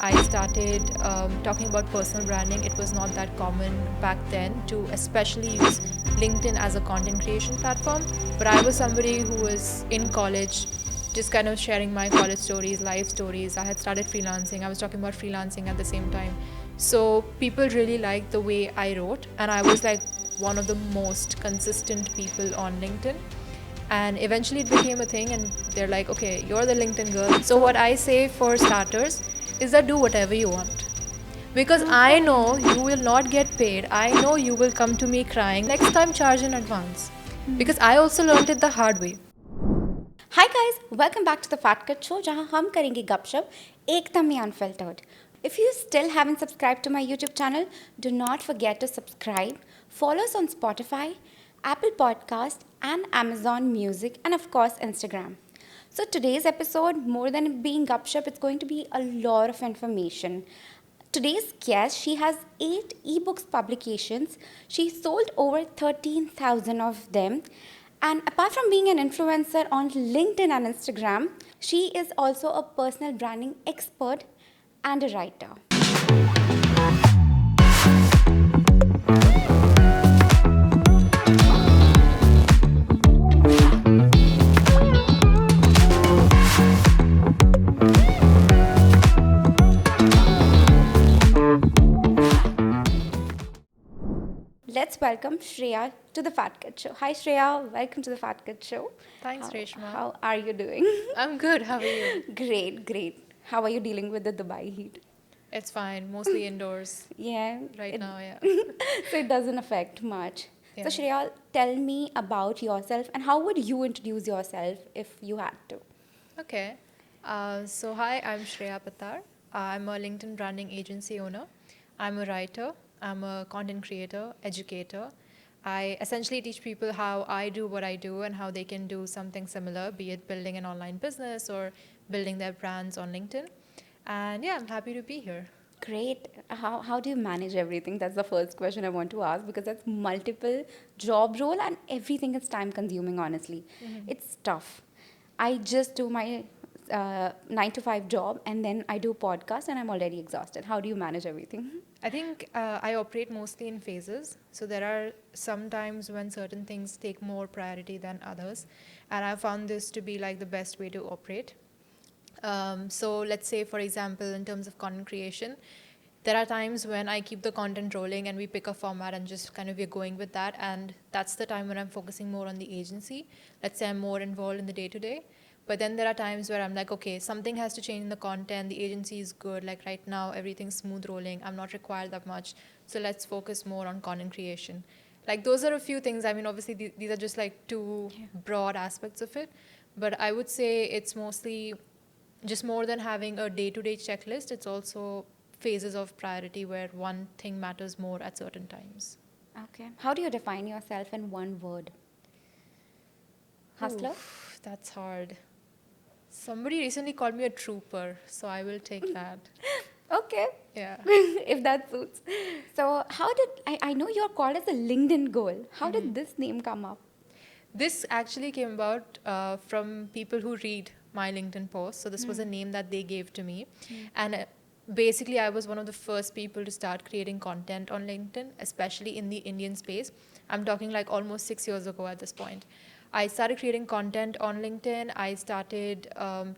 I started talking about personal branding. It was not that common back then to especially use LinkedIn as a content creation platform. But I was somebody who was in college, just kind of sharing my college stories, life stories. I had started freelancing. I was talking about freelancing at the same time. So people really liked the way I wrote, and I was like one of the most consistent people on LinkedIn. And eventually it became a thing, and they're like, okay, you're the LinkedIn girl. So what I say for starters is that do whatever you want, because I know you will not get paid. I know you will come to me crying. Next time, charge in advance, because I also learned it the hard way. Hi guys welcome back to the fat cut show जहां हम करेंगे गपशप एकदम ही unfiltered if you still haven't subscribe to my YouTube channel do not forget to subscribe follow us on Spotify Apple podcast and amazon music and of course instagram. So today's episode, more than being gupshup, it's going to be a lot of information. Today's guest, she has 8 ebooks publications. She sold over 13,000 of them. And apart from being an influencer on LinkedIn and Instagram, she is also a personal branding expert and a writer. Let's welcome Shreya to the Fat Kid Show. Hi Shreya, welcome to the Fat Kid Show. Thanks, Reshma. How are you doing? I'm good. How are you? Great. How are you dealing with the Dubai heat? It's fine. Mostly indoors Yeah. right now. Yeah. So it doesn't affect much. So Yeah. Shreya, tell me about yourself and how would you introduce yourself if you had to? Okay. So, hi, I'm Shreya Pattar. I'm a LinkedIn branding agency owner. I'm a writer. I'm a content creator, educator. I essentially teach people how I do what I do and how they can do something similar, be it building an online business or building their brands on LinkedIn. And yeah, I'm happy to be here. Great. How do you manage everything? That's the first question I want to ask because that's multiple job role and everything is time consuming, honestly. It's tough. I just do my 9 to 5 job and then I do podcast and I'm already exhausted. How do you manage everything? I think I operate mostly in phases. So there are some times when certain things take more priority than others. And I found this to be like the best way to operate. So let's say, for example, in terms of content creation, there are times when I keep the content rolling and we pick a format and just kind of we're going with that. And that's the time when I'm focusing more on the agency. Let's say I'm more involved in the day to day. But then there are times where I'm like, okay, something has to change in the content. The agency is good. Like right now, everything's smooth rolling. I'm not required that much. So let's focus more on content creation. Like those are a few things. I mean, obviously, these are just like two broad aspects of it. But I would say it's mostly just more than having a day-to-day checklist, it's also phases of priority where one thing matters more at certain times. Okay. How do you define yourself in one word? Hustler? Oof, that's hard. Somebody recently called me a trooper, so I will take that. Okay. Yeah. If that suits. So, how did I know you're called as a LinkedIn girl? How did this name come up? This actually came about from people who read my LinkedIn posts. So this was a name that they gave to me. And basically, I was one of the first people to start creating content on LinkedIn, especially in the Indian space. I'm talking like almost 6 years ago at this point. I started creating content on LinkedIn. I started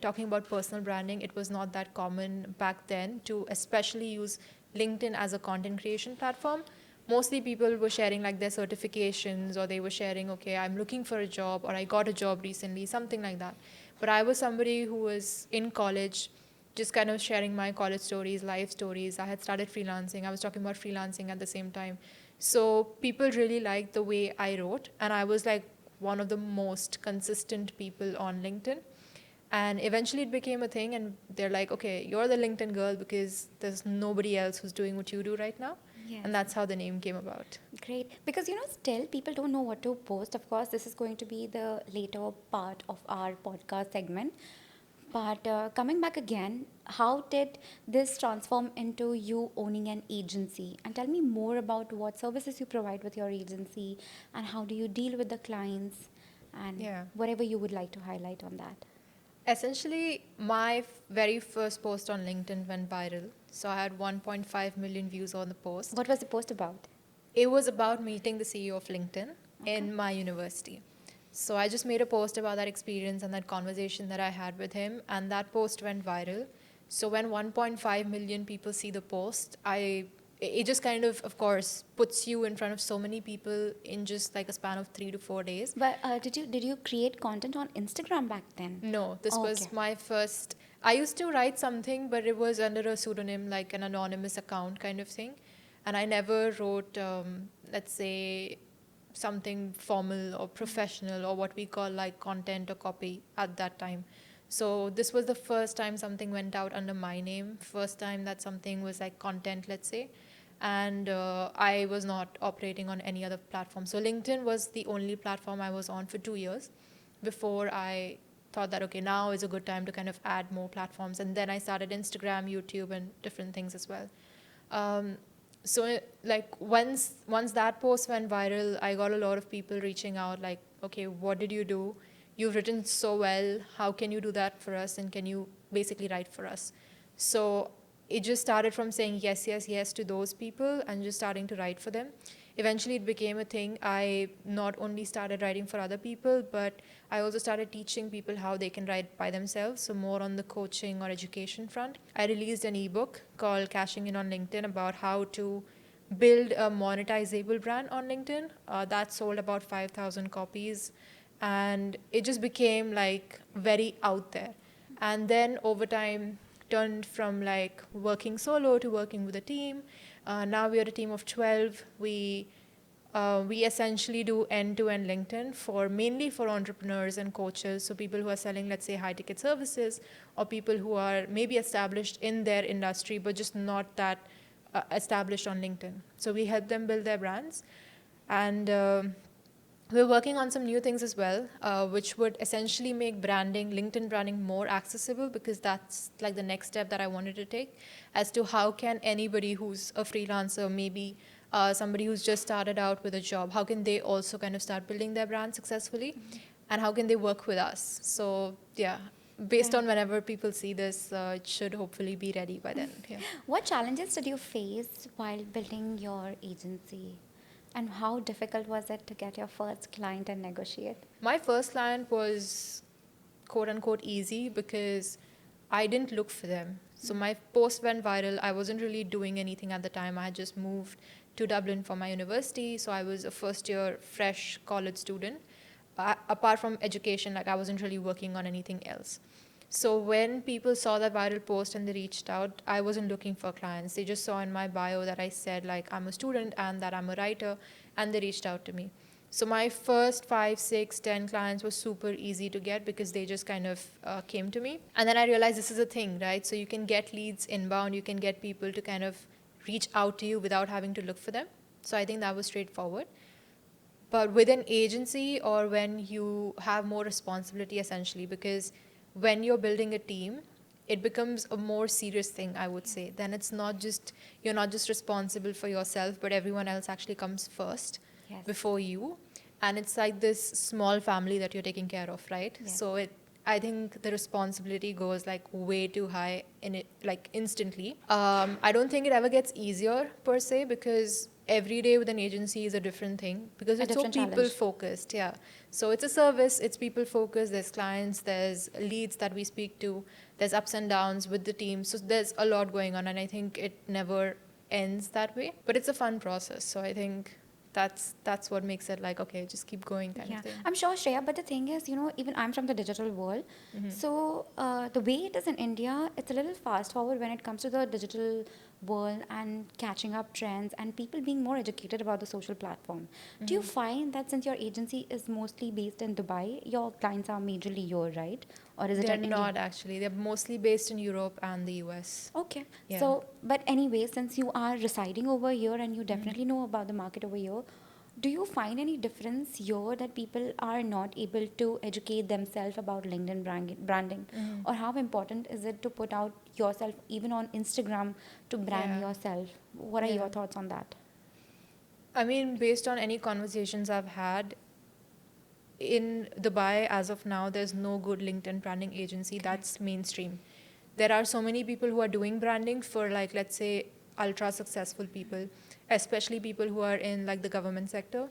talking about personal branding. It was not that common back then to especially use LinkedIn as a content creation platform. Mostly people were sharing like their certifications, or they were sharing, okay, I'm looking for a job, or I got a job recently, something like that. But I was somebody who was in college, just kind of sharing my college stories, life stories. I had started freelancing. I was talking about freelancing at the same time. So people really liked the way I wrote, and I was like one of the most consistent people on LinkedIn. And eventually it became a thing, and they're like, okay, you're the LinkedIn girl because there's nobody else who's doing what you do right now. Yes. And that's how the name came about. Great. Because, still people don't know what to post. Of course, this is going to be the later part of our podcast segment. But coming back again, how did this transform into you owning an agency? And tell me more about what services you provide with your agency and how do you deal with the clients and Yeah. whatever you would like to highlight on that. Essentially, my very first post on LinkedIn went viral. So I had 1.5 million views on the post. What was the post about? It was about meeting the CEO of LinkedIn Okay. in my university. So I just made a post about that experience and that conversation that I had with him, and that post went viral. So when 1.5 million people see the post, it just kind of course, puts you in front of so many people in just like a span of 3 to 4 days. But did you create content on Instagram back then? No, this Okay. was my first. I used to write something, but it was under a pseudonym, like an anonymous account kind of thing. And I never wrote, let's say, something formal or professional or what we call like content or copy at that time. So this was the first time something went out under my name, first time that something was like content, let's say. And I was not operating on any other platform. So LinkedIn was the only platform I was on for 2 years before I thought that, okay, now is a good time to kind of add more platforms. And then I started Instagram, YouTube, and different things as well. Um, like once that post went viral, I got a lot of people reaching out like, okay, what did you do? You've written so well. How can you do that for us? And can you basically write for us? So it just started from saying yes, yes, yes to those people and just starting to write for them. Eventually, it became a thing. I not only started writing for other people, but I also started teaching people how they can write by themselves. So, more on the coaching or education front. I released an ebook called Cashing In on LinkedIn about how to build a monetizable brand on LinkedIn. That sold about 5,000 copies. And it just became like very out there. And then over time, turned from like working solo to working with a team. Now we are a team of 12. We essentially do end-to-end LinkedIn for mainly for entrepreneurs and coaches, so people who are selling, let's say, high-ticket services, or people who are maybe established in their industry but just not that established on LinkedIn. So we help them build their brands, and we're working on some new things as well, which would essentially make branding, LinkedIn branding, more accessible, because that's like the next step that I wanted to take as to how can anybody who's a freelancer, maybe somebody who's just started out with a job, how can they also kind of start building their brand successfully, and how can they work with us? So yeah, based on whenever people see this, it should hopefully be ready by then. Yeah. What challenges did you face while building your agency? And how difficult was it to get your first client and negotiate? My first client was quote unquote easy because I didn't look for them. So my post went viral. I wasn't really doing anything at the time. I had just moved to Dublin for my university. So I was a first year fresh college student. Apart from education, like I wasn't really working on anything else. So when people saw that viral post and they reached out, I wasn't looking for clients. They just saw in my bio that I said like I'm a student and that I'm a writer, and they reached out to me. So my first 5, 6, 10 clients was super easy to get because they just kind of came to me. And then I realized this is a thing, right? So you can get leads inbound, you can get people to kind of reach out to you without having to look for them. So I think that was straightforward. But with an agency or when you have more responsibility, essentially, because when you're building a team, it becomes a more serious thing, I would say. Then it's not just, you're not just responsible for yourself, but everyone else actually comes first Yes. before you. And it's like this small family that you're taking care of, right? Yes. So I think the responsibility goes like way too high in it, like instantly. I don't think it ever gets easier per se, because every day with an agency is a different thing, because A it's so different people challenge. focused. Yeah. So it's a service, it's people focused. There's clients, there's leads that we speak to, there's ups and downs with the team. So there's a lot going on, and I think it never ends that way. But it's a fun process. So I think that's what makes it like, okay, just keep going kind Yeah, of thing. I'm sure, Shreya, but the thing is, even I'm from the digital world. So, the way it is in India, it's a little fast forward when it comes to the digital world and catching up trends and people being more educated about the social platform. Do you find that since your agency is mostly based in Dubai, your clients are majorly here, right? Or is it They're in India? not actually. They're mostly based in Europe and the US. Okay. Yeah. So, but anyway, since you are residing over here and you definitely know about the market over here, do you find any difference here that people are not able to educate themselves about LinkedIn branding? Or how important is it to put out yourself even on Instagram to brand Yeah. yourself? What are Yeah. your thoughts on that? I mean, based on any conversations I've had, in Dubai, as of now, there's no good LinkedIn branding agency that's mainstream. There are so many people who are doing branding for, like, let's say, ultra successful people, especially people who are in like the government sector,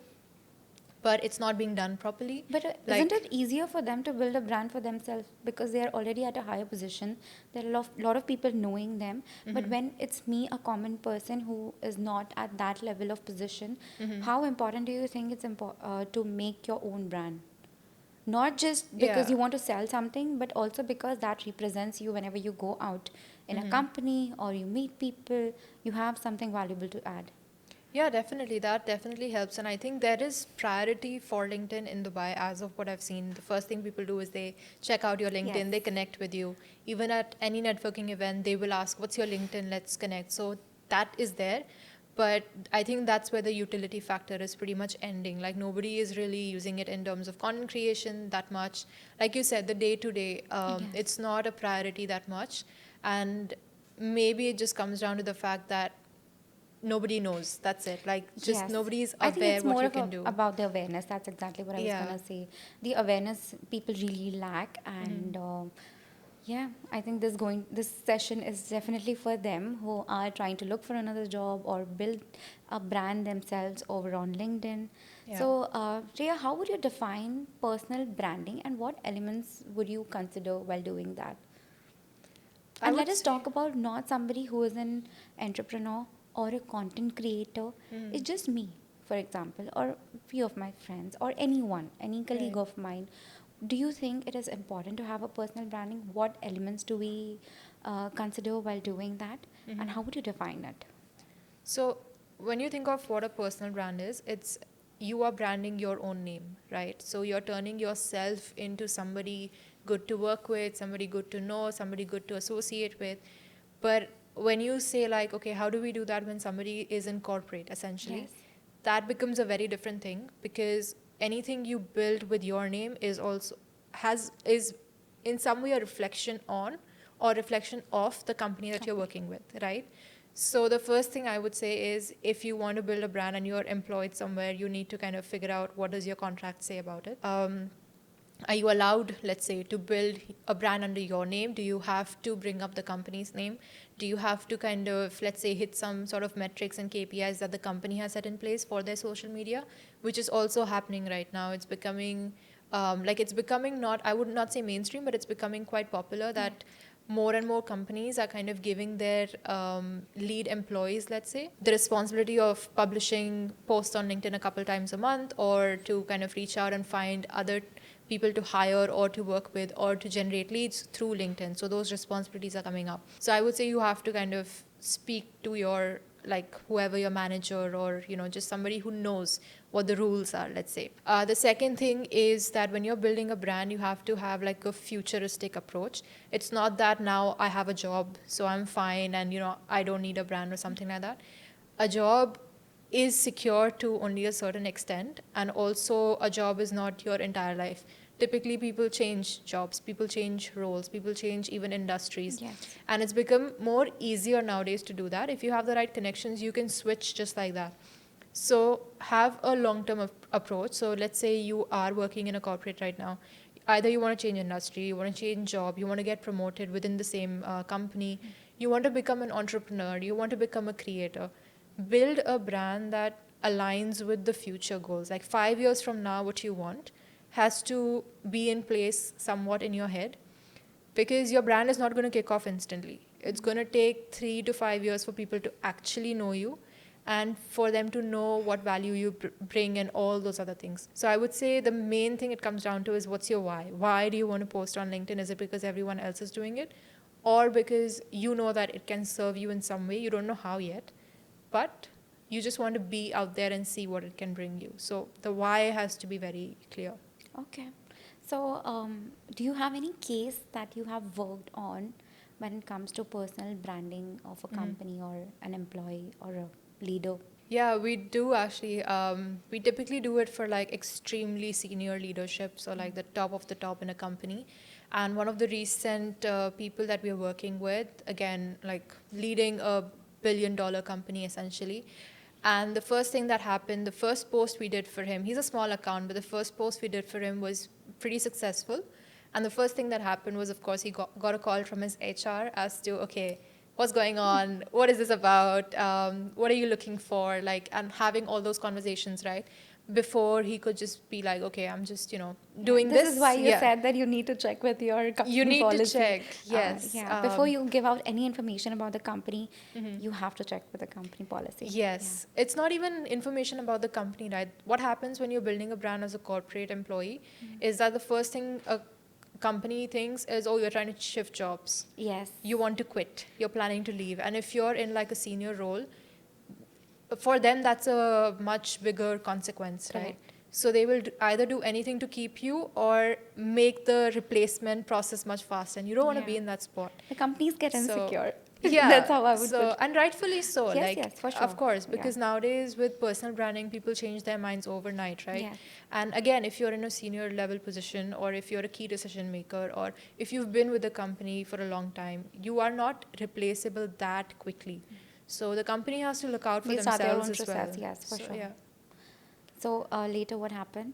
but it's not being done properly. But isn't Like, it easier for them to build a brand for themselves because they are already at a higher position? There are lot of people knowing them. But when it's me, a common person who is not at that level of position, how important do you think it's to make your own brand? Not just because yeah. you want to sell something, but also because that represents you whenever you go out in a company or you meet people, you have something valuable to add. Yeah, definitely. That definitely helps. And I think there is priority for LinkedIn in Dubai as of what I've seen. The first thing people do is they check out your Yes. LinkedIn, they connect with you. Even at any networking event, they will ask, what's your LinkedIn? Let's connect. So that is there. But I think that's where the utility factor is pretty much ending. Like, nobody is really using it in terms of content creation that much. Like you said, the day to day, Yes. it's not a priority that much. And maybe it just comes down to the fact that nobody knows. That's it. Like, just Yes. nobody is I think aware it's what more you of can do. about the awareness. That's exactly what I was Yeah. gonna say. The awareness people really lack, and yeah, I think this session is definitely for them who are trying to look for another job or build a brand themselves over on LinkedIn. Yeah. So, Rhea, how would you define personal branding, and what elements would you consider while doing that? I And would let us say. talk about not somebody who is an entrepreneur or a content creator. It's just me, for example, or few of my friends, or anyone, any colleague Right. of mine. Do you think it is important to have a personal branding? What elements do we consider while doing that? And how would you define it? So, when you think of what a personal brand is, it's you are branding your own name, right? So, you're turning yourself into somebody good to work with, somebody good to know, somebody good to associate with. But when you say, like, okay, how do we do that when somebody is in corporate, essentially? Yes. That becomes a very different thing, because anything you build with your name is in some way a reflection on or reflection of the company that you're Company. working with, right? So the first thing I would say is, if you want to build a brand and you're employed somewhere, you need to kind of figure out what does your contract say about it. Are you allowed, let's say, to build a brand under your name? Do you have to bring up the company's name? Do you have to kind of, let's say, hit some sort of metrics and KPIs that the company has set in place for their social media, which is also happening right now? It's becoming it's becoming, not, I would not say mainstream, but it's becoming quite popular Yes. that more and more companies are kind of giving their lead employees, let's say, the responsibility of publishing posts on LinkedIn a couple times a month, or to kind of reach out and find other people to hire or to work with or to generate leads through LinkedIn. So those responsibilities are coming up. So I would say you have to kind of speak to your, like, whoever your manager, or just somebody who knows what the rules are, let's say. The second thing is that when you're building a brand, you have to have like a futuristic approach. It's not that now I have a job, so I'm fine, and I don't need a brand or something like that. A job is secure to only a certain extent, and also a job is not your entire life. Typically people change jobs, people change roles, people change even industries, Yes. and it's become more easier nowadays to do that. If you have the right connections, you can switch just like that. So have a long-term approach. So let's say you are working in a corporate right now. Either you want to change industry, you want to change job, you want to get promoted within the same company, you want to become an entrepreneur, you want to become a creator. Build a brand that aligns with the future goals. Like 5 years from now, what you want has to be in place somewhat in your head, because your brand is not going to kick off instantly. It's going to take 3 to 5 years for people to actually know you, and for them to know what value you bring and all those other things. So I would say the main thing it comes down to is, what's your why? Why do you want to post on LinkedIn? Is it because everyone else is doing it, or because you know that it can serve you in some way? You don't know how yet, but you just want to be out there and see what it can bring you. So the why has to be very clear. Okay. So, do you have any case that you have worked on when it comes to personal branding of a company or an employee or a leader? Yeah, we do actually. We typically do it for like extremely senior leadership, so like the top of the top in a company. And one of the recent people that we are working with, again, like leading a billion-dollar company essentially, And the first thing that happened, the first post we did for him, he's a small account, but the first post we did for him was pretty successful. And the first thing that happened was, of course, he got a call from his HR as to, okay, what's going on? What is this about? What are you looking for? Like, and having all those conversations, right? Before he could just be like, okay, I'm just, doing this. This is why you Yeah. said that you need to check with your company You need policy. to check, yes. Yeah, before you give out any information about the company, you have to check with the company policy. Yes. It's not even information about the company, right? What happens when you're building a brand as a corporate employee is that the first thing a company thinks is, oh, you're trying to shift jobs. Yes. You want to quit. You're planning to leave. And if you're in like a senior role, for them, that's a much bigger consequence, right? Correct. So they will either do anything to keep you or make the replacement process much faster. And you don't want to be Yeah. in that spot. The companies get So- insecure. Yeah, That's how I would put it. and rightfully so. Yes, like, yes, for sure. of course, Yeah. because nowadays with personal branding, people change their minds overnight, right? Yes. And again, if you're in a senior level position, or if you're a key decision maker, or if you've been with the company for a long time, you are not replaceable that quickly. So the company has to look out for You start your themselves own as process, well. yes, for So, sure. Yeah. So later, what happened?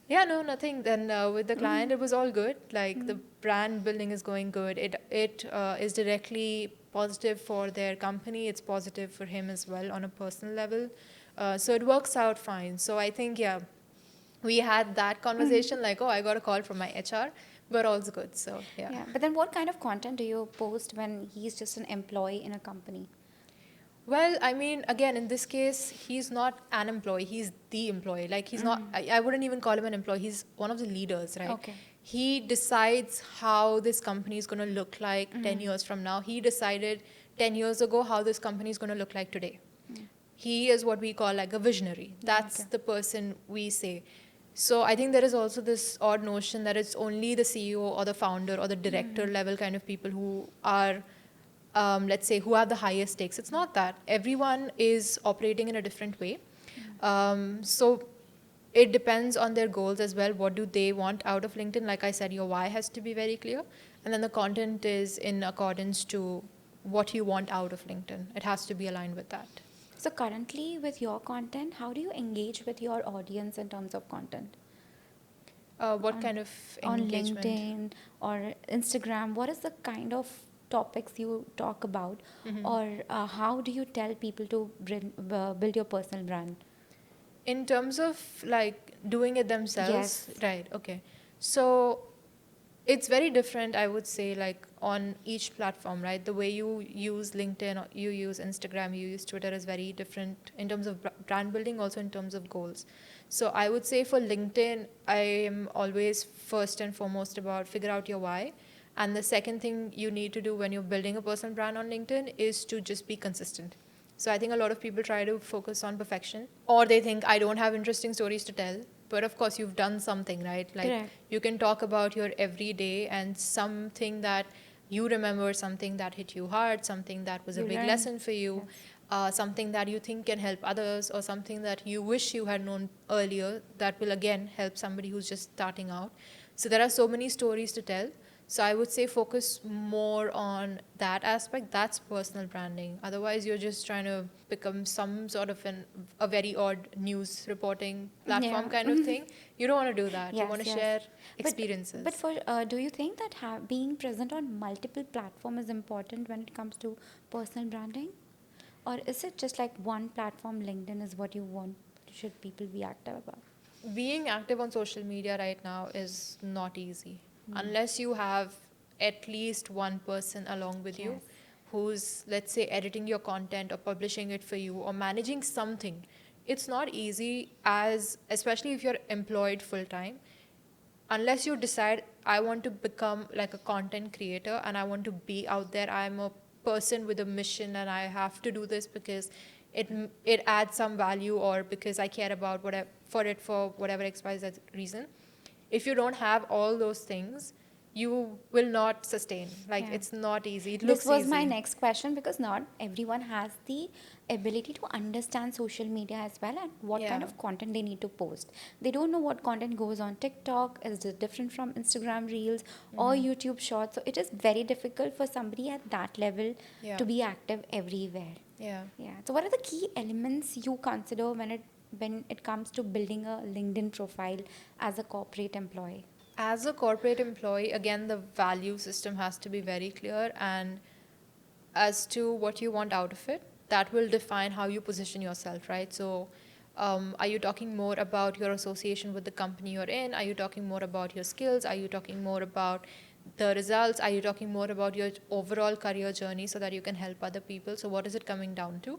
Yeah, no, nothing. Then with the client, it was all good. Like the brand building is going good. It is directly positive for their company. It's positive for him as well on a personal level. So it works out fine. So I think, yeah, we had that conversation like, oh, I got a call from my HR, but all's good. So yeah. Yeah. But then, what kind of content do you post when he's just an employee in a company? Well, I mean, again, in this case, he's not an employee, he's the employee. Like, he's not, I wouldn't even call him an employee, he's one of the leaders, right? Okay. He decides how this company is going to look like 10 years from now. He decided 10 years ago how this company is going to look like today. He is what we call like a visionary. That's the person we say. So I think there is also this odd notion that it's only the CEO or the founder or the director level kind of people who are let's say, who have the highest stakes. It's not that. Everyone is operating in a different way. So it depends on their goals as well. What do they want out of LinkedIn? Like I said, your why has to be very clear. And then the content is in accordance to what you want out of LinkedIn. It has to be aligned with that. So currently, with your content, how do you engage with your audience in terms of content? What kind of On engagement? LinkedIn or Instagram, what is the kind of topics you talk about, or how do you tell people to build your personal brand? In terms of like doing it themselves, Yes. right? Okay, so it's very different, I would say, like on each platform, right? The way you use LinkedIn, or you use Instagram, you use Twitter is very different in terms of brand building, also in terms of goals. So I would say for LinkedIn, I am always first and foremost about figure out your why. And the second thing you need to do when you're building a personal brand on LinkedIn is to just be consistent. So I think a lot of people try to focus on perfection, or they think I don't have interesting stories to tell. But of course, you've done something, right? Like Correct. you can talk about your everyday and something that you remember, something that hit you hard, something that was a You big learn. lesson for you, something that you think can help others, or something that you wish you had known earlier that will again help somebody who's just starting out. So there are so many stories to tell. So I would say focus more on that aspect. That's personal branding. Otherwise, you're just trying to become some sort of a very odd news reporting platform Yeah. kind of thing. You don't want to do that. You Yes, want to yes. share But- experiences. But for do you think that being present on multiple platforms is important when it comes to personal branding, or is it just like one platform, LinkedIn, is what you want? Should people be active about? Being active on social media right now is not easy unless you have at least one person along with you Yes. who's, let's say, editing your content or publishing it for you or managing something. It's not easy, as especially if you're employed full time, unless you decide I want to become like a content creator and I want to be out there. I'm a person with a mission and I have to do this because it adds some value, or because I care about whatever for whatever XYZ reason. If you don't have all those things, you will not sustain. Like, Yeah. it's not easy. It This looks was my easy. next question, because not everyone has the ability to understand social media as well and what kind Yeah. of content they need to post. They don't know what content goes on TikTok, is it different from Instagram Reels or YouTube Shorts. So it is very difficult for somebody at that level Yeah. to be active everywhere. Yeah. Yeah. So what are the key elements you consider when it comes to building a LinkedIn profile as a corporate employee? As a corporate employee, again, the value system has to be very clear, and as to what you want out of it, that will define how you position yourself, right? So, are you talking more about your association with the company you're in? Are you talking more about your skills? Are you talking more about the results? Are you talking more about your overall career journey so that you can help other people? So, what is it coming down to?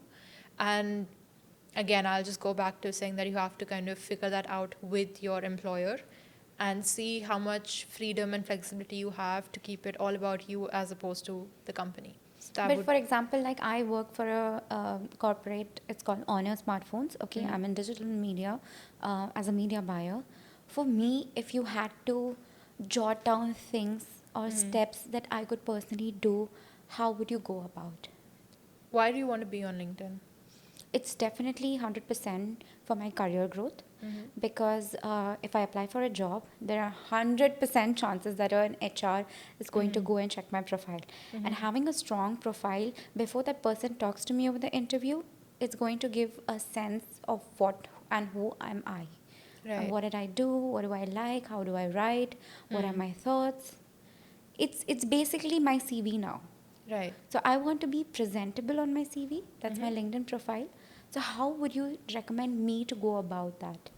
And again, I'll just go back to saying that you have to kind of figure that out with your employer and see how much freedom and flexibility you have to keep it all about you as opposed to the company. So that But would. for example, like I work for a corporate, it's called Honor Smartphones. Okay, I'm in digital media as a media buyer. For me, if you had to jot down things or steps that I could personally do, how would you go about? Why do you want to be on LinkedIn? It's definitely 100% for my career growth, because if I apply for a job, there are 100% chances that an HR is going to go and check my profile. And having a strong profile before that person talks to me over the interview, it's going to give a sense of what and who am I. Right. What did I do? What do I like? How do I write? What are my thoughts? It's basically my CV now. Right. So I want to be presentable on my CV. That's my LinkedIn profile. So how would you recommend me to go about that?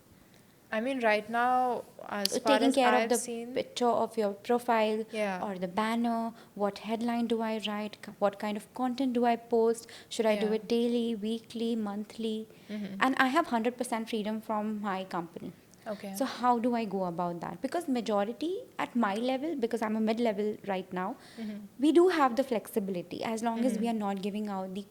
I mean, right now, as far Taking as care of I've the seen, picture of your profile yeah, or the banner, what headline do I write, what kind of content do I post, should I do yeah, it daily, weekly, monthly? And I have 100% freedom from my company. okay, So how do I go about that? Because majority at my level, because I'm a mid-level right now, we do have the flexibility as long as we are not giving out the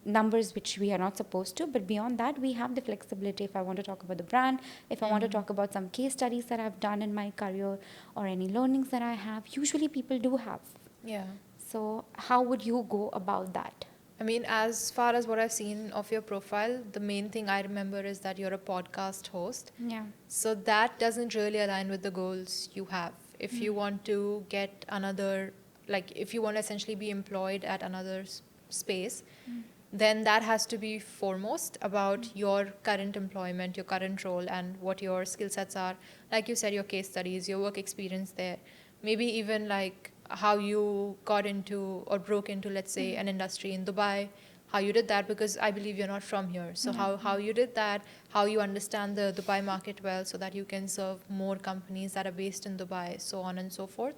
numbers which we are not supposed to. But beyond that, we have the flexibility. If I want to talk about the brand, if I want to talk about some case studies that I've done in my career or any learnings that I have, usually people do have. yeah. So how would you go about that? I mean, as far as what I've seen of your profile, the main thing I remember is that you're a podcast host. Yeah. So that doesn't really align with the goals you have. If you want to get another, like, if you want to essentially be employed at another space, then that has to be foremost about your current employment, your current role, and what your skill sets are. Like you said, your case studies, your work experience there. Maybe even like how you got into or broke into, let's say, an industry in Dubai, how you did that, because I believe you're not from here. So how you did that, how you understand the Dubai market well so that you can serve more companies that are based in Dubai, so on and so forth.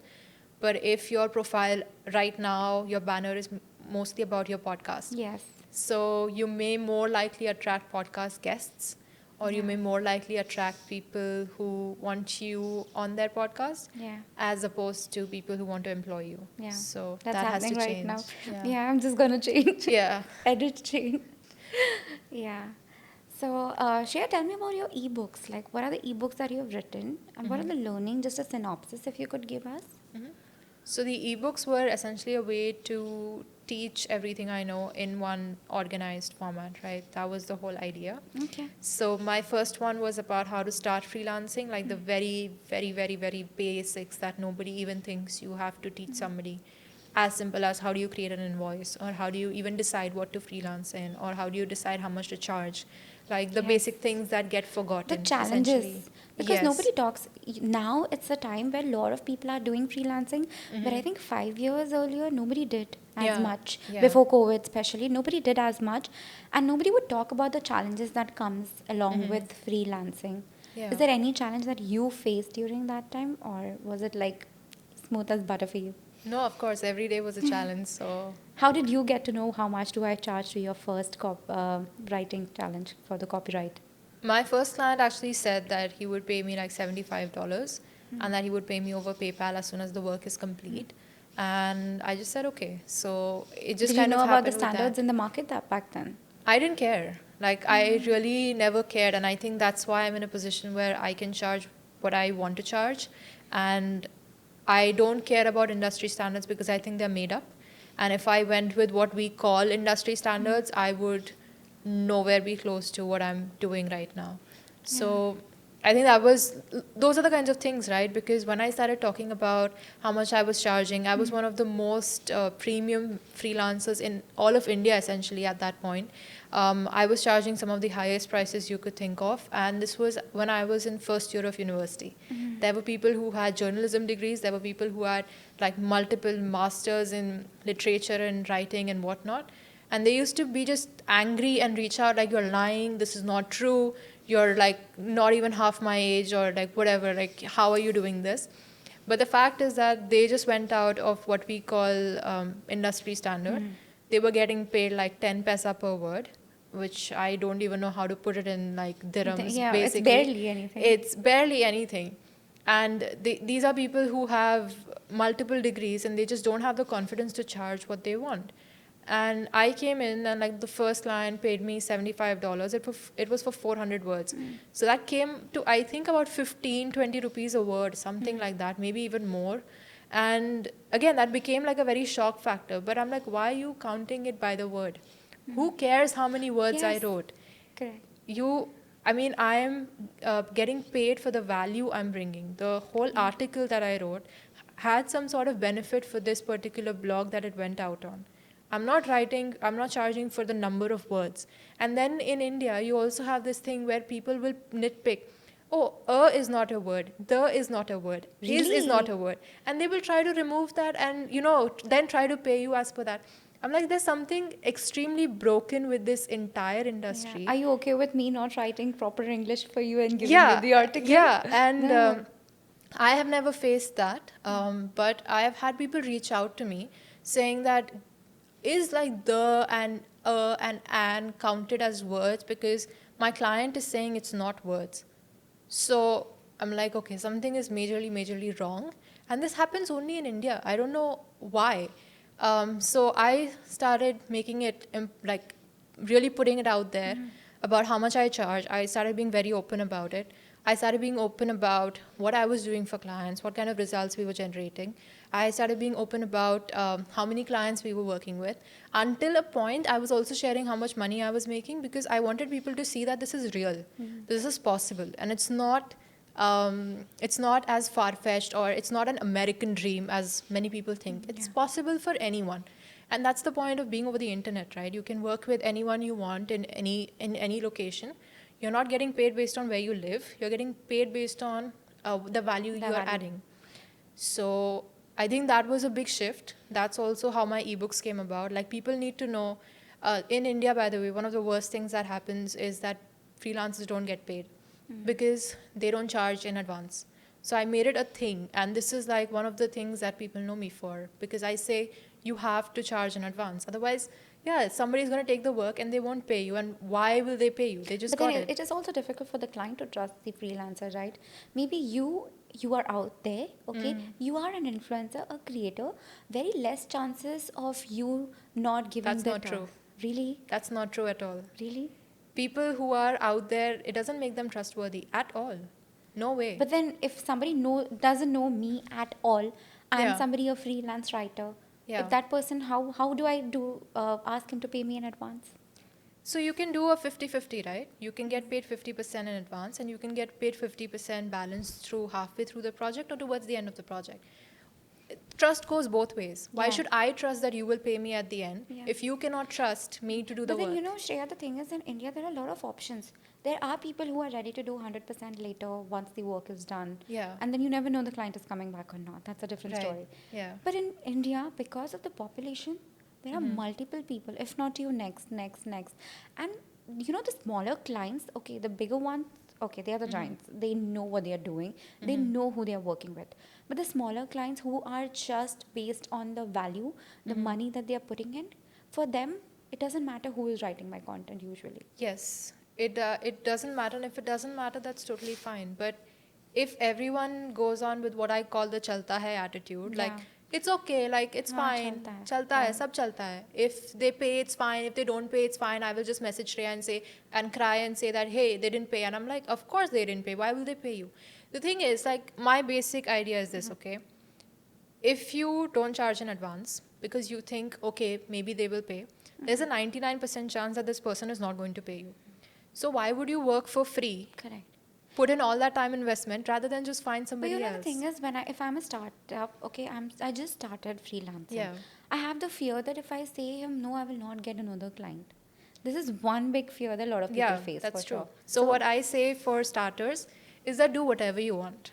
But if your profile right now, your banner is mostly about your podcast, Yes. so you may more likely attract podcast guests, or you Yeah. may more likely attract people who want you on their podcast, Yeah. as opposed to people who want to employ you. Yeah. So That's that has happening to right change. now. Yeah. Yeah, I'm just gonna change. Yeah. Edit change. Yeah. So, Shreya, tell me about your ebooks. Like, what are the ebooks that you have written, and what are the learning? Just a synopsis, if you could give us. So the ebooks were essentially a way to teach everything I know in one organized format, right? That was the whole idea. Okay. So my first one was about how to start freelancing, like the very, very, very, very basics that nobody even thinks you have to teach somebody. As simple as how do you create an invoice, or how do you even decide what to freelance in, or how do you decide how much to charge, like the Yes. basic things that get The forgotten essentially. challenges, because Yes. nobody talks now. It's a time where a lot of people are doing freelancing, but I think 5 years earlier nobody did as Yeah. much. Yeah. Before COVID especially, nobody did as much, and nobody would talk about the challenges that comes along with freelancing. Yeah. Is there any challenge that you faced during that time, or was it like smooth as butter for you? No, of course, every day was a challenge. So How did you get to know how much do I charge to your first writing challenge for the copyright? my first client actually said that he would pay me like $75, and that he would pay me over PayPal as soon as the work is complete. And I just said, okay. So it just Did you kind of know about the happened with that. standards in the market that back then? I didn't care. Like, I really never cared. And I think that's why I'm in a position where I can charge what I want to charge. And I don't care about industry standards because I think they're made up. And if I went with what we call industry standards, I would nowhere be close to what I'm doing right now. So I think those are the kinds of things, right? Because when I started talking about how much I was charging, I was one of the most premium freelancers in all of India, essentially, at that point. I was charging some of the highest prices you could think of. And this was when I was in first year of university. There were people who had journalism degrees. There were people who had like multiple masters in literature and writing and whatnot. And they used to be just angry and reach out like, you're lying, this is not true, you're like not even half my age, or like whatever, like how are you doing this? But the fact is that they just went out of what we call industry standard. They were getting paid like 10 paisa per word, which I don't even know how to put it in like dirhams. Yeah, basically. it's barely anything. It's barely anything. And these are people who have multiple degrees and they just don't have the confidence to charge what they want. And I came in and like the first client paid me $75. It was for 400 words. So that came to, I think, about 15, 20 rupees a word, something like that, maybe even more. And again, that became like a very shock factor. But I'm like, why are you counting it by the word? Who cares how many words I Yes. wrote? Correct. I am getting paid for the value I'm bringing. The whole article that I wrote had some sort of benefit for this particular blog that it went out on. I'm not charging for the number of words. And then in India, you also have this thing where people will nitpick. Oh, is not a word, the is not a word, is not Really? a word. And they will try to remove that and, then try to pay you as per that. I'm like, there's something extremely broken with this entire Yeah. industry. Are you okay with me not writing proper English for you and giving you Yeah, the article? yeah, and No. I have never faced that, but I have had people reach out to me saying that is like the and counted as words, because my client is saying it's not words. So I'm like, okay, something is majorly wrong, and this happens only in India. I don't know why. So I started making it like really putting it out there about how much I charge. I started being very open about it. I started being open about what I was doing for clients, what kind of results we were generating. I started being open about how many clients we were working with. Until a point, I was also sharing how much money I was making, because I wanted people to see that this is real, this is possible, and it's not as far-fetched, or it's not an American dream as many people think. It's possible for anyone. And that's the point of being over the internet, right? You can work with anyone you want in any location. You're not getting paid based on where you live. You're getting paid based on the value you are adding. So I think that was a big shift. That's also how my ebooks came about. Like, people need to know, in India, by the way, one of the worst things that happens is that freelancers don't get paid because they don't charge in advance. So I made it a thing, and this is like one of the things that people know me for, because I say you have to charge in advance. Otherwise, somebody's going to take the work and they won't pay you. And why will they pay you? They just But then got it. it is also difficult for the client to trust the freelancer, right? Maybe you are out there, okay? You are an influencer, a creator. Very less chances of you not giving That's the not true. Really? That's not true at all. Really? People who are out there, it doesn't make them trustworthy at all. No way. But then if somebody doesn't know me at all, I'm Yeah. somebody a freelance writer. Yeah. If that person, how do I ask him to pay me in advance? So you can do a 50-50, right? You can get paid 50% in advance, and you can get paid 50% balance through halfway through the project or towards the end of the project. Trust goes both ways. Why Yeah. should I trust that you will pay me at the end if you cannot trust me to do the But then, work? Shreya, the thing is, in India, there are a lot of options. There are people who are ready to do 100% later once the work is done. Yeah. And then you never know the client is coming back or not. That's a different Right. story. Yeah. But in India, because of the population, there are multiple people, if not you, next. And, the smaller clients, okay, the bigger ones, okay, they are the giants. They know what they are doing. They know who they are working with. But the smaller clients who are just based on the value, the money that they are putting in, for them, it doesn't matter who is writing my content usually. Yes, it doesn't matter, and if it doesn't matter, that's totally fine. But if everyone goes on with what I call the chalta hai attitude, like Yeah. it's okay, like it's हाँ, fine, चलता है. chalta hai, Yeah. sab chalta hai. If they pay, it's fine. If they don't pay, it's fine. I will just message Shreya and cry and say that, hey, they didn't pay, and I'm like, of course they didn't pay. Why will they pay you? The thing is, like, my basic idea is this, okay? if you don't charge in advance because you think, okay, maybe they will pay, there's a 99% chance that this person is not going to pay you. So why would you work for free, Correct. put in all that time investment rather than just find But somebody you know the else? thing is, if I'm a startup, okay, I just started freelancing. Yeah. I have the fear that if I say him no, I will not get another client. This is one big fear that a lot of people Yeah, face for that's true. sure. So what I say for starters is that do whatever you want.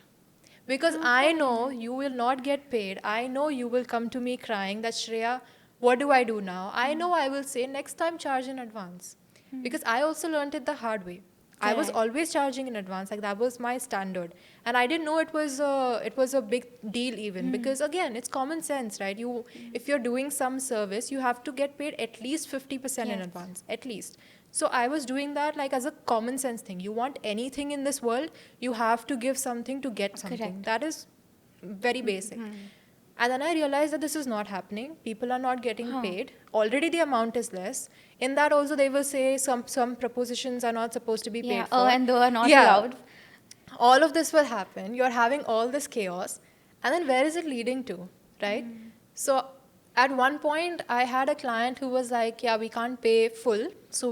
Because I fair know enough. you will not get paid. I know you will come to me crying that Shreya, what do I do now? I know I will say next time charge in advance. Because I also learned it the hard way. I was Correct. always charging in advance, like that was my standard, and I didn't know it was a big deal even because again it's common sense, right? You if you're doing some service, you have to get paid at least 50% in Yes. advance, at least. So I was doing that like as a common sense thing. You want anything in this world, you have to give something to get something. Correct. That is very basic. And then I realized that this is not happening. People are not getting Huh. paid. Already the amount is less. In that also they will say some propositions are not supposed to be Yeah. paid Oh, for. and they are not Yeah. allowed. All of this will happen. You're having all this chaos. And then where is it leading to? Right? So at one point I had a client who was like, yeah, we can't pay full. So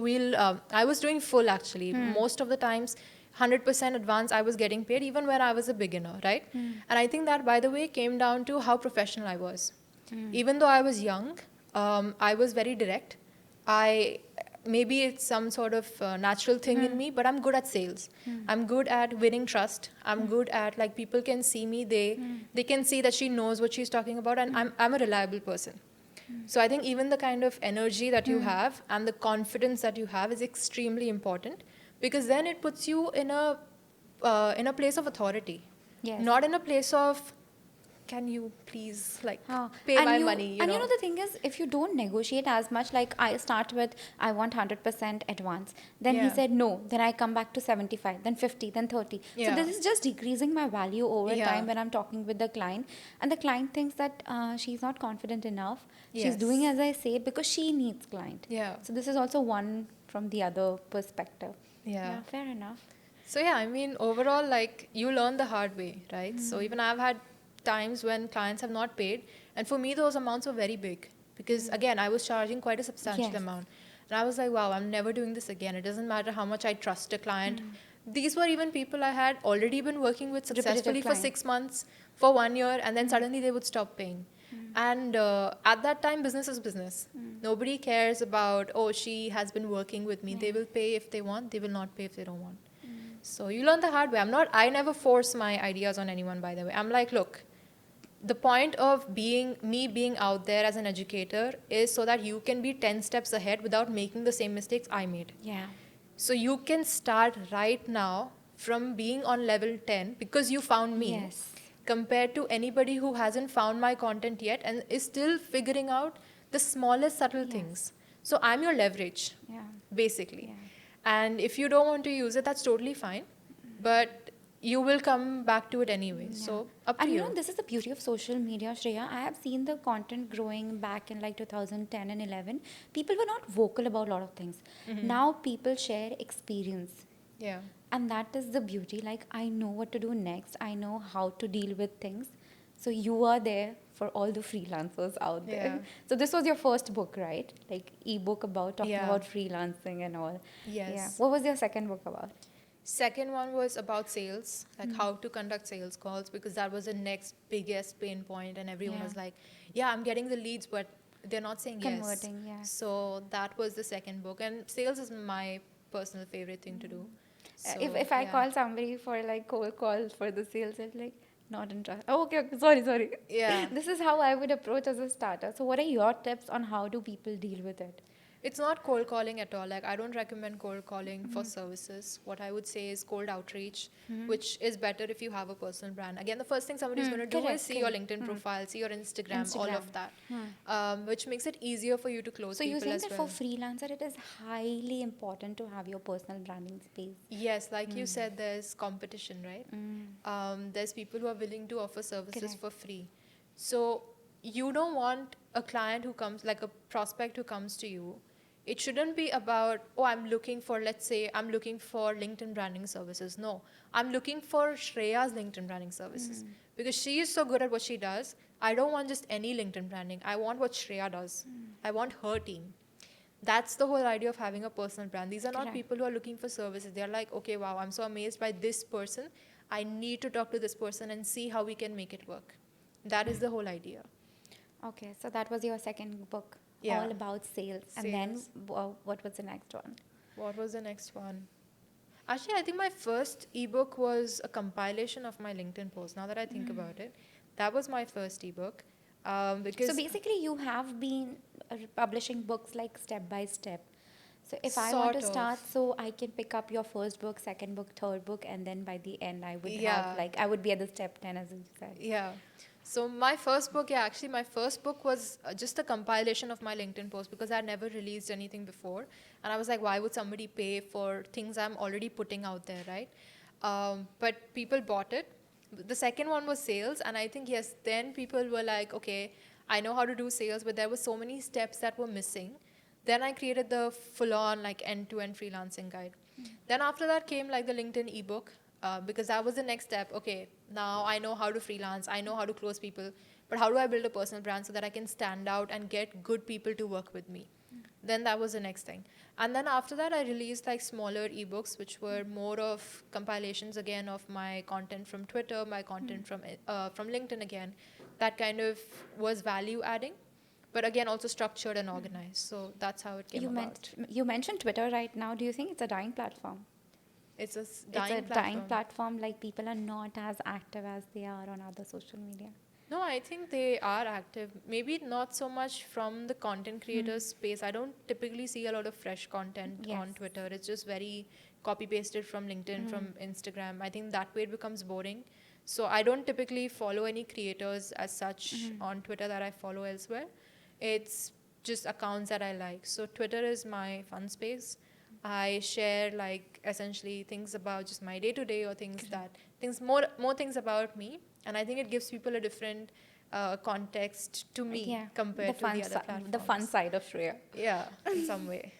I was doing full actually. Most of the times 100% advance I was getting paid even when I was a beginner, right? And I think that by the way came down to how professional I was. Even though I was young, I was very direct. I maybe it's some sort of natural thing in me, but I'm good at sales. I'm good at winning trust. I'm good at like people can see me, they can see that she knows what she's talking about, and I'm a reliable person. So I think even the kind of energy that you have and the confidence that you have is extremely important because then it puts you in a place of authority, Yes. not in a place of can you please like Huh. pay And my you money, and you know the thing is, if you don't negotiate as much, like I start with I want 100% advance, then he Yeah. said no, then I come back to 75, then 50, then 30. So Yeah. this is just decreasing my value over Yeah. time when I'm talking with the client, and the client thinks that she's not confident enough. She's Yes. doing as I say because she needs client. Yeah. So this is also one from the other perspective. Yeah. Fair enough. So yeah, I mean, overall, like you learn the hard way, right? So even I've had times when clients have not paid, and for me those amounts were very big because again I was charging quite a substantial Yes. amount, and I was like, wow, I'm never doing this again. It doesn't matter how much I trust a client. These were even people I had already been working with successfully for client. 6 months, for 1 year, and then suddenly they would stop paying. And at that time, business is business. Nobody cares about, oh, she has been working with me. They will pay if they want. They will not pay if they don't want. So you learn the hard way. I never force my ideas on anyone, by the way. I'm like, look, the point of being out there as an educator is so that you can be 10 steps ahead without making the same mistakes I made. Yeah. So you can start right now from being on level 10 because you found me, Yes. compared to anybody who hasn't found my content yet and is still figuring out the smallest subtle things. So I'm your leverage, Yeah. basically. Yeah. And if you don't want to use it, that's totally fine. But you will come back to it anyway. So up to And you you. know, this is the beauty of social media, Shreya. I have seen the content growing back in like 2010 and 11. People were not vocal about a lot of things. Now people share experience. Yeah. And that is the beauty. Like, I know what to do next, I know how to deal with things. So, you are there for all the freelancers out there. Yeah. So, this was your first book, right? Like, ebook about talking Yeah. about freelancing and all. Yes. Yeah. What was your second book about? Second one was about sales, like how to conduct sales calls, because that was the next biggest pain point, and everyone Yeah. was like, "Yeah, I'm getting the leads, but they're not saying Converting, yes." yeah. So that was the second book, and sales is my personal favorite thing to do. So, If I yeah. call somebody for like cold call for the sales, it's like not interested. Oh, okay, sorry. Yeah. This is how I would approach as a starter. So, what are your tips on how do people deal with it? It's not cold calling at all. Like, I don't recommend cold calling for services. What I would say is cold outreach, which is better if you have a personal brand. Again, the first thing somebody's going to do Correct, is see your correct. LinkedIn profile, see your Instagram, all Instagram. of that, which makes it easier for you to close So, you're people saying as that well. for freelancer, it is highly important to have your personal branding space. Yes, like you said, there's competition, right? There's people who are willing to offer services Correct. for free. So you don't want a client who comes, like a prospect who comes to you. It shouldn't be about, oh, let's say, I'm looking for LinkedIn branding services. No, I'm looking for Shreya's LinkedIn branding services because she is so good at what she does. I don't want just any LinkedIn branding. I want what Shreya does. I want her team. That's the whole idea of having a personal brand. These are not Correct. people who are looking for services. They're like, okay, wow, I'm so amazed by this person. I need to talk to this person and see how we can make it work. That is the whole idea. Okay, so that was your second book, Yeah. all about sales. And then Sales. what was the next one? What was the next one? Actually, I think my first ebook was a compilation of my LinkedIn posts. Now that I think about it, that was my first ebook. So Because basically, you have been publishing books like step by step. So if I want to sort start, of, so I can pick up your first book, second book, third book, and then by the end, I would have yeah, like I would be at the step 10, as you said. yeah. So my first book, yeah, actually my first book was just a compilation of my LinkedIn posts because I had never released anything before, and I was like, why would somebody pay for things I'm already putting out there, right? But people bought it. The second one was sales, and I think yes, then people were like, okay, I know how to do sales, but there were so many steps that were missing. Then I created the full-on like end-to-end freelancing guide. Then after that came like the LinkedIn ebook, because that was the next step. Okay, now I know how to freelance, I know how to close people, but how do I build a personal brand so that I can stand out and get good people to work with me? Then that was the next thing. And then after that, I released like smaller ebooks, which were more of compilations again of my content from Twitter, my content from LinkedIn again. That kind of was value adding, but again also structured and organized. So that's how it came about. You mentioned Twitter right now. Do you think it's a dying platform? It's a It's a dying dying platform. platform. Like people are not as active as they are on other social media. No, I think they are active. Maybe not so much from the content creators space. I don't typically see a lot of fresh content on Yes. Twitter. It's just very copy pasted from LinkedIn, from Instagram. I think that way it becomes boring. So I don't typically follow any creators as such on Twitter that I follow elsewhere. It's just accounts that I like. So Twitter is my fun space. I share like essentially things about just my day to day or things more things about me, and I think it gives people a different context to me Yeah, compared to the other the fun platforms. side of Shreya. Yeah, in some way.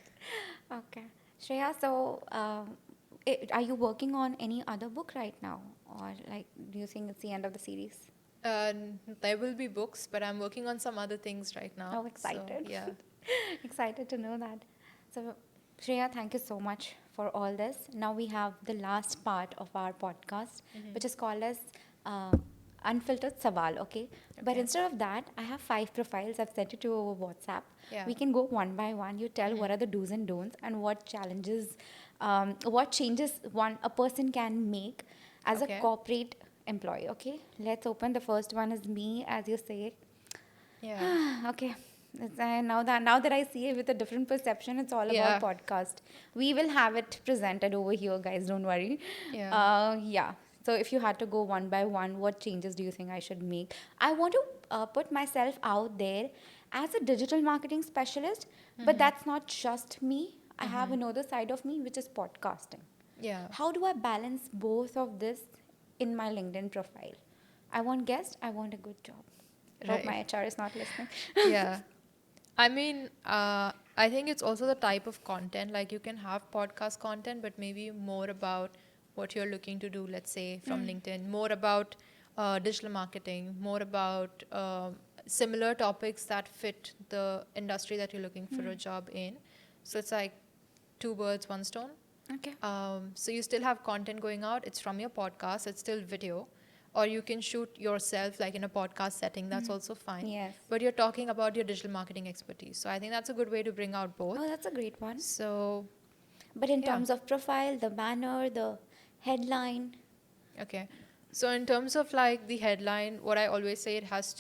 Okay, Shreya. So, are you working on any other book right now, or like, do you think it's the end of the series? Uh, there will be books, but I'm working on some other things right now. Oh, So excited! yeah. Excited to know that. So, Shreya, thank you so much for all this. Now we have the last part of our podcast, which is called as Unfiltered Sawal, okay? But Okay. instead of that, I have 5 profiles. I've sent it to you over WhatsApp. Yeah. We can go one by one. You tell what are the do's and don'ts and what challenges, what changes a person can make as a Okay. corporate employee, okay? Let's open. The first one is me, as you say. Yeah. Okay. Now that I see it with a different perception, it's all about Yeah. podcast. We will have it presented over here, guys. Don't worry. Yeah. Yeah. So if you had to go one by one, what changes do you think I should make? I want to put myself out there as a digital marketing specialist, but that's not just me. I have another side of me, which is podcasting. Yeah. How do I balance both of this in my LinkedIn profile? I want guests. I want a good job. Hope my Right. HR is not listening. Yeah. I mean, I think it's also the type of content. Like you can have podcast content, but maybe more about what you're looking to do, let's say from LinkedIn, more about digital marketing, more about similar topics that fit the industry that you're looking for a job in. So it's like two birds, one stone. Okay. So you still have content going out. It's from your podcast. It's still video, or you can shoot yourself like in a podcast setting. That's also fine. Yes. But you're talking about your digital marketing expertise. So I think that's a good way to bring out Oh, both. that's a great one. So But in yeah, terms of profile, the banner, the headline, okay. So in terms of like the headline, what I always say it has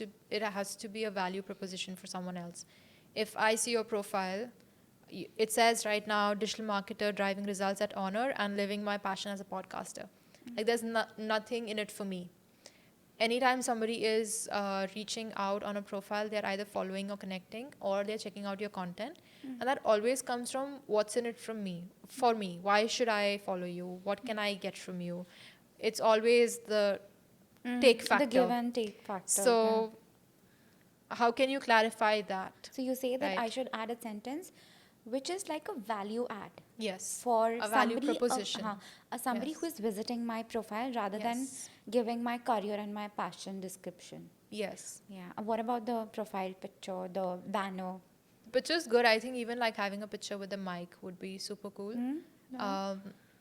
to be a value proposition for someone else. If I see your profile, it says right now digital marketer driving results at honor and living my passion as a podcaster. Like there's nothing in it for me. Anytime somebody is reaching out on a profile, they're either following or connecting, or they're checking out your content, and that always comes from what's in it from me for me. Why should I follow you? What can I get from you? It's always the take the give factor. and take factor. Yeah. So how can you clarify that, So you say that I right? should add a sentence which is like a value add Yes, for a value somebody, proposition. somebody who Yes, is visiting my profile rather than yes, giving my career and my passion description. Yes. Yeah. What about the profile picture, the banner? Picture's good. I think even like having a picture with a mic would be super cool. No.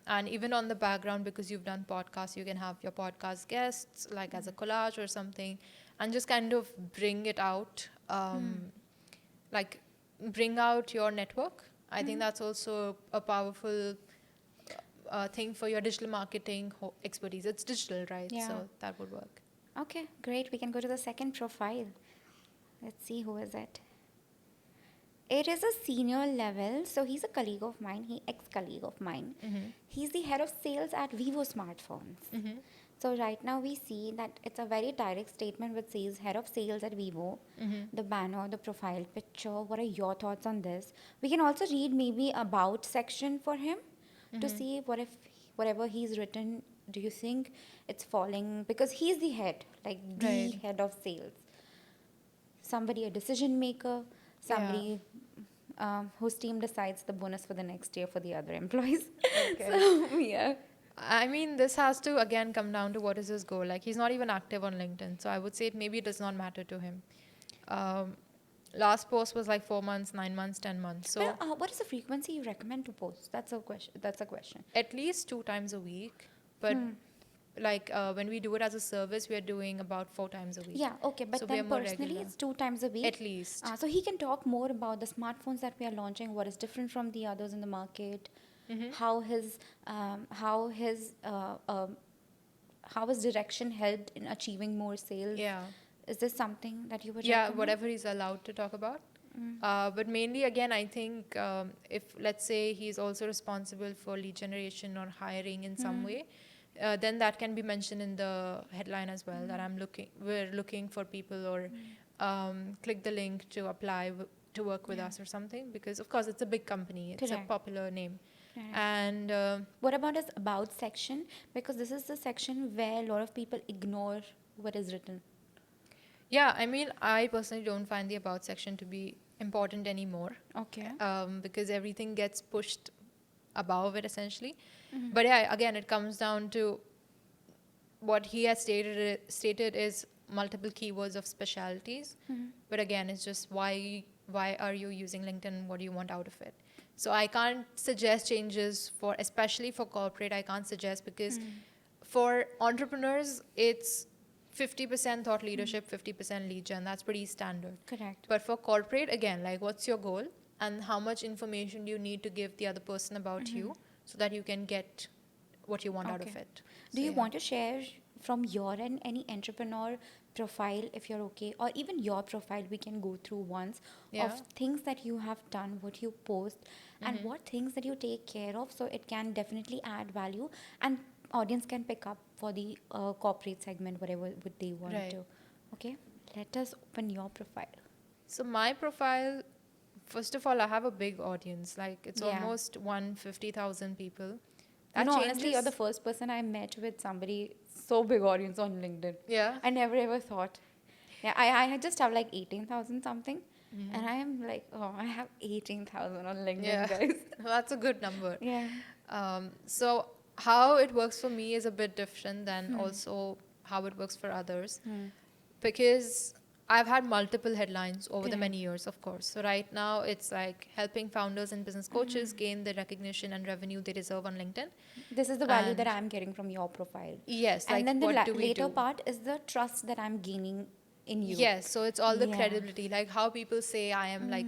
And even on the background, because you've done podcasts, you can have your podcast guests like as a collage or something, and just kind of bring it out, like bring out your network. I think that's also a powerful thing for your digital marketing expertise. It's digital, right? Yeah. So that would work. Okay, great. We can go to the second profile. Let's see who is it. It is a senior level, so he's a colleague of mine, ex-colleague of mine. He's the head of sales at Vivo Smartphones. So right now we see that it's a very direct statement which says head of sales at Vivo, the banner, the profile picture. What are your thoughts on this? We can also read maybe about section for him to see what if whatever he's written, do you think it's falling, because he's the head, like the Right. head of sales, somebody a decision maker, somebody whose team decides the bonus for the next year for the other employees. Okay. So yeah. I mean, this has to again come down to what is his goal. Like, he's not even active on LinkedIn, so I would say maybe it does not matter to him. Um, Last post was like 4 months, 9 months, 10 months. So But what is the frequency you recommend to post? That's a question. That's a question. at least 2 times a week. But like when we do it as a service, we are doing about 4 times a week. Yeah, okay, but So we are then more personally, regular. it's 2 times a week. At least. So he can talk more about the smartphones that we are launching, what is different from the others in the market, how his how his direction helped in achieving more sales. Yeah. Is this something that you would Yeah, recommend? whatever he's allowed to talk about. But mainly, again, I think if, let's say, he's also responsible for lead generation or hiring in some way, then that can be mentioned in the headline as well, that we're looking for people, or click the link to apply to work with us or something, because of course it's a big company, it's Correct. a popular name. Correct. And What about his about section? Because this is the section where a lot of people ignore what is written. yeah, I mean, I personally don't find the about section to be important anymore. Okay. Because everything gets pushed above it essentially. But yeah, again, it comes down to what he has stated is multiple keywords of specialties. But again, it's just why are you using LinkedIn? What do you want out of it? So I can't suggest changes for, especially for corporate. I can't suggest, because for entrepreneurs, it's 50% thought leadership, 50% lead gen. That's pretty standard. Correct. But for corporate, again, like, what's your goal and how much information do you need to give the other person about you so that you can get what you want out of Okay. it. Do So, you yeah. want to share from your end any entrepreneur profile, if you're okay, or even your profile we can go through once, Yeah. of things that you have done, what you post, and what things that you take care of, so it can definitely add value and audience can pick up for the corporate segment, whatever would they want Right. to. Okay, let us open your profile. So my profile, first of all, I have a big audience. Like, it's Yeah. almost 150,000 people. You That know, honestly, you're the changes. first person I met with somebody so big audience on LinkedIn. Yeah. I never ever thought. Yeah, I just have like 18,000 something. And I am like, oh, I have 18,000 on LinkedIn, Yeah. guys. That's a good number. Yeah. So how it works for me is a bit different than also how it works for others, because I've had multiple headlines over the many years, of course. So right now it's like helping founders and business coaches gain the recognition and revenue they deserve on LinkedIn. This is the value that And I'm getting from your profile. yes, And like, then the what do we later do? part is the trust that I'm gaining in you. Yes, so it's all the Yeah. credibility, like how people say I am like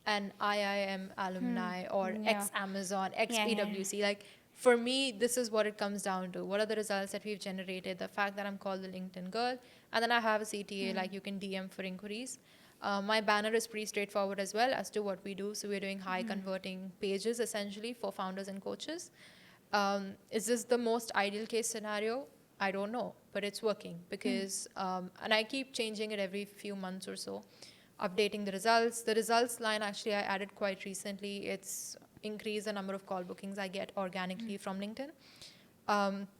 an IIM alumni or Yeah. ex Amazon, ex Yeah, yeah. PwC. Like, for me, this is what it comes down to. What are the results that we've generated? The fact that I'm called the LinkedIn girl, and then I have a CTA, like, you can DM for inquiries. My banner is pretty straightforward as well as to what we do. So we're doing high converting pages essentially for founders and coaches. Is this the most ideal case scenario? I don't know, but it's working because, and I keep changing it every few months or so, updating the results. The results line, actually, I added quite recently. It's increased the number of call bookings I get organically from LinkedIn.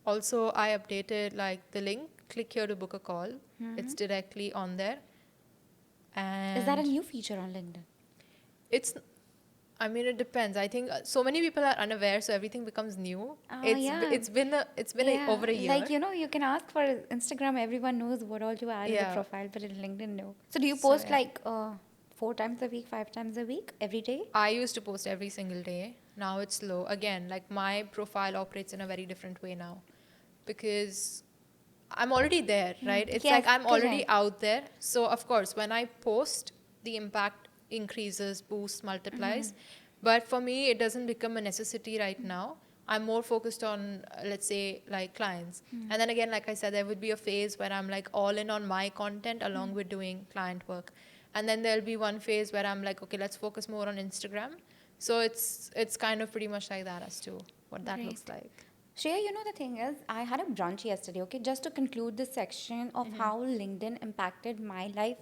Also, I updated like the link, click here to book a call. It's directly on there. And Is that a new feature on LinkedIn? it's I mean, it depends. I think so many people are unaware, so everything becomes new. Yeah. It's been over a year. Like, you can ask for Instagram, everyone knows what all you add in the Yeah. profile, but in LinkedIn, no. So do you So, post yeah. like 4 times a week, 5 times a week, every day? I used to post every single day. Now it's slow. Again, like my profile operates in a very different way now because I'm already there, right? It's like Yes, I'm already correct. out there. So, of course, when I post, the impact increases, boosts, multiplies. But for me, it doesn't become a necessity right now. I'm more focused on, let's say, like clients. And then again, like I said, there would be a phase where I'm like all in on my content along with doing client work. And then there'll be one phase where I'm like, okay, let's focus more on Instagram. So it's kind of pretty much like that as to what that looks Great. like. Shreya, the thing is, I had a brunch yesterday, okay, just to conclude this section of how LinkedIn impacted my life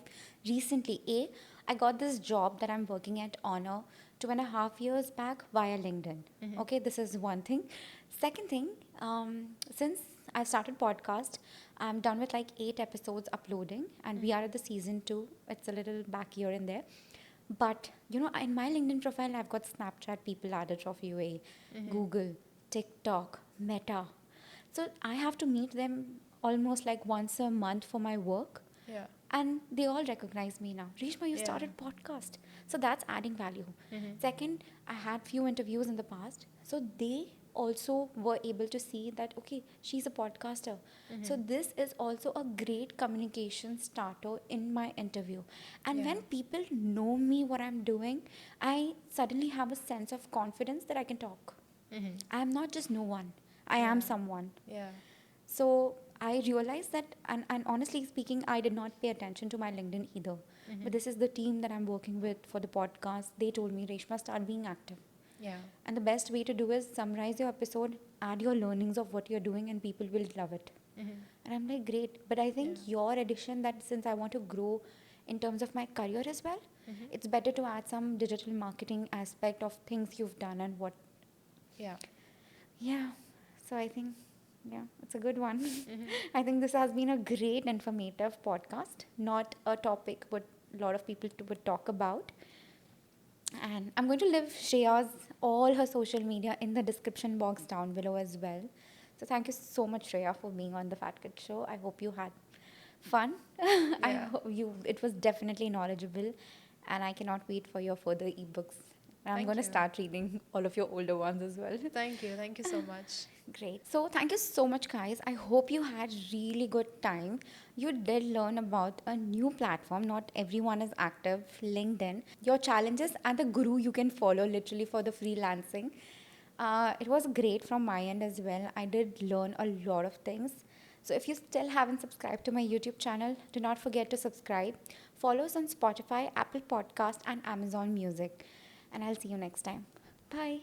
recently. I got this job that I'm working at Honor 2.5 years back via LinkedIn. Okay, this is one thing. Second thing, since I started podcast, I'm done with like 8 episodes uploading, and we are at the season 2. It's a little back here and there. But in my LinkedIn profile, I've got Snapchat people added of UAE, Google, TikTok, Meta. So I have to meet them almost like once a month for my work. Yeah. And they all recognize me now. Reshma, you Yeah. started podcast. So that's adding value. Second, I had few interviews in the past. So they also were able to see that, okay, she's a podcaster. So this is also a great communication starter in my interview. And Yeah. when people know me, what I'm doing, I suddenly have a sense of confidence that I can talk. I am not just no one. I am Yeah. someone. Yeah. So I realized that, and honestly speaking, I did not pay attention to my LinkedIn either. But this is the team that I'm working with for the podcast. They told me, Reshma, start being active. Yeah. And the best way to do is summarize your episode, add your learnings of what you're doing, and people will love it. And I'm like, great. But I think Yeah. your addition, that since I want to grow in terms of my career as well, it's better to add some digital marketing aspect of things you've done and what. Yeah. Yeah. So I think, yeah, it's a good one. I think this has been a great informative podcast, not a topic but a lot of people would talk about. And I'm going to leave Shreya's all her social media in the description box down below as well. So thank you so much, Shreya, for being on the Fat Kid Show. I hope you had fun. I Yeah. hope it was definitely knowledgeable, and I cannot wait for your further ebooks. I'm Thank going to you. start reading all of your older ones as well. Thank you. Thank you so much. Great. So thank you so much, guys. I hope you had really good time. You did learn about a new platform. Not everyone is active, LinkedIn. Your challenges and the guru you can follow literally for the freelancing. It was great from my end as well. I did learn a lot of things. So if you still haven't subscribed to my YouTube channel, do not forget to subscribe. Follow us on Spotify, Apple Podcast, and Amazon Music. And I'll see you next time. Bye.